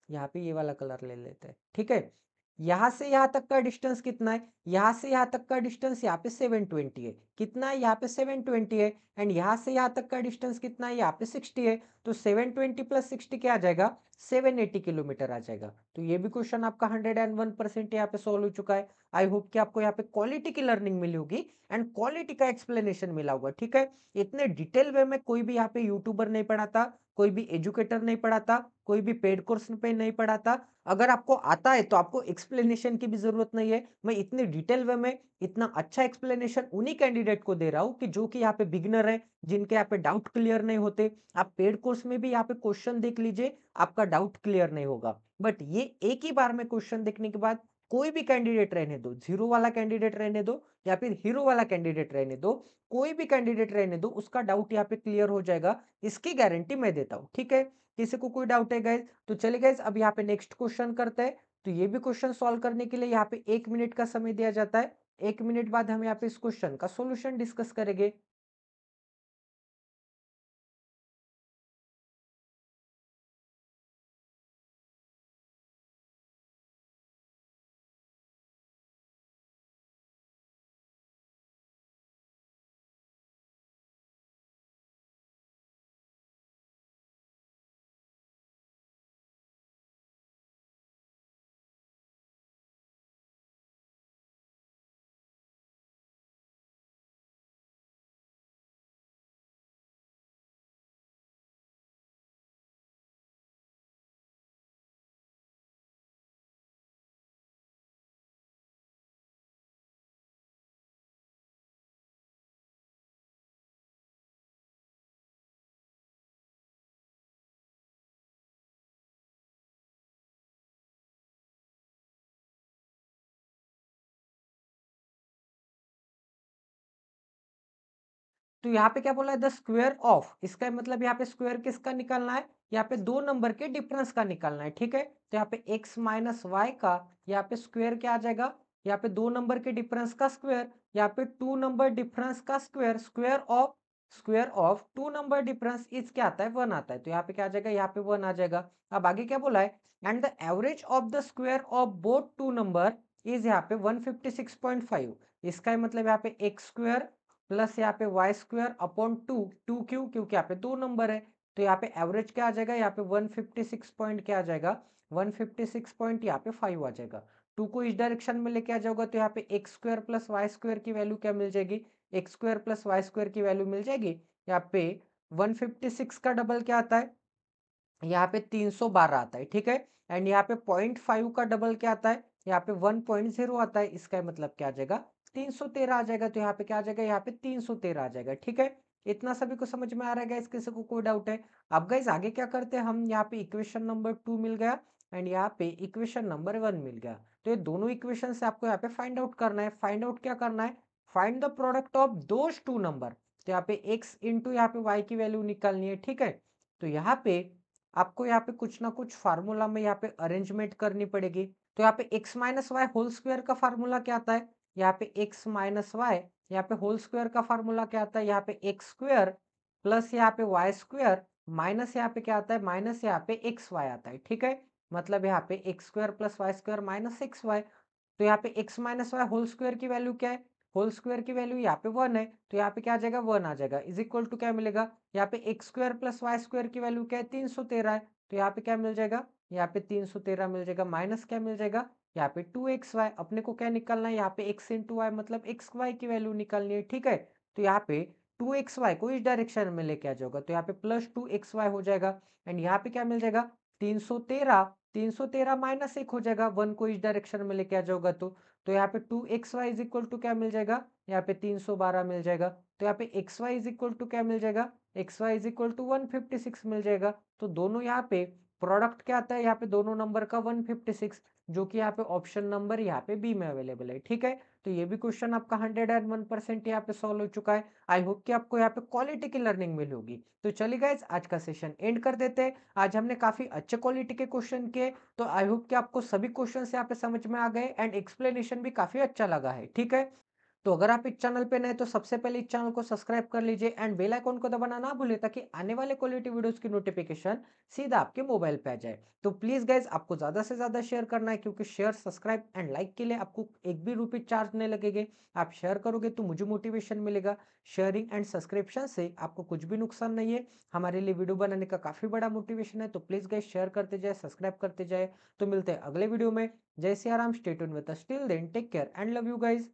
यहाँ पे ये वाला कलर ले लेते हैं, ठीक है। यहाँ से यहाँ तक का डिस्टेंस कितना है, यहाँ से यहाँ तक का डिस्टेंस यहाँ पे 720 है, कितना है, यहाँ पे 720 है। एंड यहाँ से यहाँ तक का डिस्टेंस कितना है, यहाँ पे 60 है। तो 720 प्लस 60 क्या आ जाएगा, 780 किलोमीटर आ जाएगा। तो ये भी क्वेश्चन आपका 101% यहाँ पे सोल्व हो चुका है। आई होप कि आपको यहाँ पे क्वालिटी की लर्निंग मिली होगी एंड क्वालिटी का एक्सप्लेनेशन मिला होगा, ठीक है। इतने डिटेल वे में कोई भी यहाँ पे यूट्यूबर नहीं पढ़ाता, कोई भी एजुकेटर नहीं पढ़ाता, कोई भी पेड कोर्स पे नहीं पढ़ाता। अगर आपको आता है तो आपको एक्सप्लेनेशन की भी जरूरत नहीं है। मैं इतने डिटेल वे में इतना अच्छा एक्सप्लेनेशन उन्हीं कैंडिडेट को दे रहा हूँ कि जो कि यहाँ पे बिगनर है, जिनके यहाँ पे डाउट क्लियर नहीं होते। आप पेड कोर्स में भी यहाँ पे क्वेश्चन देख लीजिए, आपका डाउट क्लियर नहीं होगा। बट ये एक ही बार में क्वेश्चन देखने के बाद कोई भी कैंडिडेट रहने दो, जीरो वाला कैंडिडेट रहने दो या फिर हीरो वाला कैंडिडेट रहने दो, कोई भी कैंडिडेट रहने दो, उसका डाउट यहाँ पे क्लियर हो जाएगा, इसकी गारंटी मैं देता हूँ, ठीक है। किसी को कोई डाउट है गाइस? तो चलिए गाइस अब यहाँ पे नेक्स्ट क्वेश्चन करते हैं। तो ये भी क्वेश्चन सॉल्व करने के लिए यहाँ पे 1 मिनट का समय दिया जाता है। 1 मिनट बाद हम यहाँ पे इस क्वेश्चन का सॉल्यूशन डिस्कस करेंगे। तो यहाँ पे क्या बोला है द स्क्वायर ऑफ, इसका मतलब यहाँ पे स्क्वायर किसका निकालना है, यहाँ पे दो नंबर के डिफरेंस का निकालना है, ठीक है। तो यहाँ पे x माइनस वाई का यहाँ पे स्क्वायर क्या आ जाएगा, यहाँ पे दो नंबर के डिफरेंस का स्क्वायर, यहाँ पे टू नंबर डिफरेंस का square, square of two number difference is क्या आता है, वन आता है। तो यहाँ पे क्या आ जाएगा, यहाँ पे वन आ जाएगा। अब आगे क्या बोला है, and the average of the square of both two number is यहाँ पे 156.5। इसका मतलब यहाँ पे एक्स स्क्वायर प्लस यहाँ पे वाई स्क्वायर अपॉन टू क्यों, क्योंकि यहाँ पे दो नंबर है। तो यहाँ पे एवरेज क्या आ जाएगा, यहाँ पे 156 पॉइंट क्या आ जाएगा, 156 पॉइंट यहाँ पे 5 आ जाएगा। टू को इस डायरेक्शन में लेके आ जाओगे तो यहाँ पे x square plus y square की वैल्यू क्या मिल जाएगी, x square plus y square की वैल्यू मिल जाएगी। यहाँ पे 156 का डबल क्या आता है, यहाँ पे 312 आता है, ठीक है। एंड यहाँ पे 0.5 का डबल क्या आता है, यहाँ पे 1.0 आता है। इसका मतलब क्या आ जाएगा, 313 आ जाएगा। तो यहाँ पे क्या आ जाएगा, यहाँ पे 313 आ जाएगा, ठीक है। इतना सभी को समझ में आ रहा है गाइस, किसी को कोई डाउट है? अब गाइस आगे क्या करते हैं हम, यहाँ पे इक्वेशन नंबर 2 मिल गया एंड यहाँ पे इक्वेशन नंबर 1 मिल गया। तो ये दोनों इक्वेशन से आपको यहाँ पे फाइंड आउट करना है। फाइंड आउट क्या करना है, find the product of those two number. तो यहाँ पे x इंटू यहाँ पे y की वैल्यू निकालनी है, ठीक है। तो यहाँ पे आपको यहाँ पे कुछ ना कुछ फार्मूला में यहाँ पे अरेंजमेंट करनी पड़ेगी। तो यहाँ पे x minus y whole square का फार्मूला क्या आता है, यहाँ पे x माइनस वाई यहाँ पे होल स्क्वायर का फार्मूला क्या आता है, यहाँ पे एक्स स्क्वायर प्लस यहाँ पे वाई स्क्वायर माइनस यहाँ पे क्या आता है, माइनस यहाँ पे एक्स वाई आता है, ठीक है। मतलब यहाँ पे x square plus y square minus x y. तो यहाँ पे x minus y whole square की वैल्यू क्या है, होल स्क्वायर की वैल्यू यहाँ पे 1 है। तो यहाँ पे क्या आ जाएगा, 1 आ जाएगा। इज इक्वल टू क्या मिलेगा, यहाँ पे x square plus y square की वैल्यू क्या है, 313 है। तो यहाँ पे क्या मिल जाएगा, यहाँ पे 313 मिल जाएगा, माइनस क्या मिल जाएगा, यहाँ पे 2xy। अपने को क्या निकालना है, यहाँ पे x इंटू वाई मतलब एक्स वाई की वैल्यू निकालनी है, ठीक है। तो यहाँ पे 2xy को इस डायरेक्शन में लेके आ जाओगा तो यहाँ पे प्लस 2xy हो जाएगा। एंड यहाँ पे क्या मिल जाएगा, 313 माइनस एक हो जाएगा, वन को इस डायरेक्शन में लेके आ जाओगा तो यहाँ पे 2xy इज इक्वल टू क्या मिल जाएगा, यहाँ पे 312 मिल जाएगा। तो यहाँ पे xy इज इक्वल टू क्या मिल जाएगा, xy इज इक्वल टू 156 मिल जाएगा। तो दोनों यहाँ पे प्रोडक्ट क्या आता है, यहाँ पे दोनों नंबर का 156, जो कि यहाँ पे ऑप्शन नंबर यहाँ पे बी में अवेलेबल है, ठीक है। तो ये भी क्वेश्चन आपका 101% यहाँ पे सॉल्व हो चुका है। आई होप कि आपको यहाँ पे क्वालिटी की लर्निंग मिली होगी। तो चलिए गाइस आज का सेशन एंड कर देते हैं। आज हमने काफी अच्छे क्वालिटी के क्वेश्चन किए, तो आई होप कि आपको सभी क्वेश्चन यहाँ पे समझ में आ गए एंड एक्सप्लेनेशन भी काफी अच्छा लगा है, ठीक है। तो अगर आप इस चैनल पे नए तो सबसे पहले इस चैनल को सब्सक्राइब कर लीजिए एंड बेल आइकन को दबाना ना भूलिए ताकि आने वाले क्वालिटी वीडियोस की नोटिफिकेशन सीधा आपके मोबाइल पे आ जाए। तो प्लीज गाइज आपको ज्यादा से ज्यादा शेयर करना है, क्योंकि शेयर सब्सक्राइब एंड लाइक के लिए आपको एक भी रुपये चार्ज नहीं लगेंगे। आप शेयर करोगे तो मुझे मोटिवेशन मिलेगा। शेयरिंग एंड सब्सक्रिप्शन से आपको कुछ भी नुकसान नहीं है, हमारे लिए वीडियो बनाने का काफी बड़ा मोटिवेशन है। तो प्लीज गाइज शेयर करते जाए, सब्सक्राइब करते जाए। तो मिलते हैं अगले वीडियो में। जय Siya Ram, stay tuned with us, till then take care and love you guys.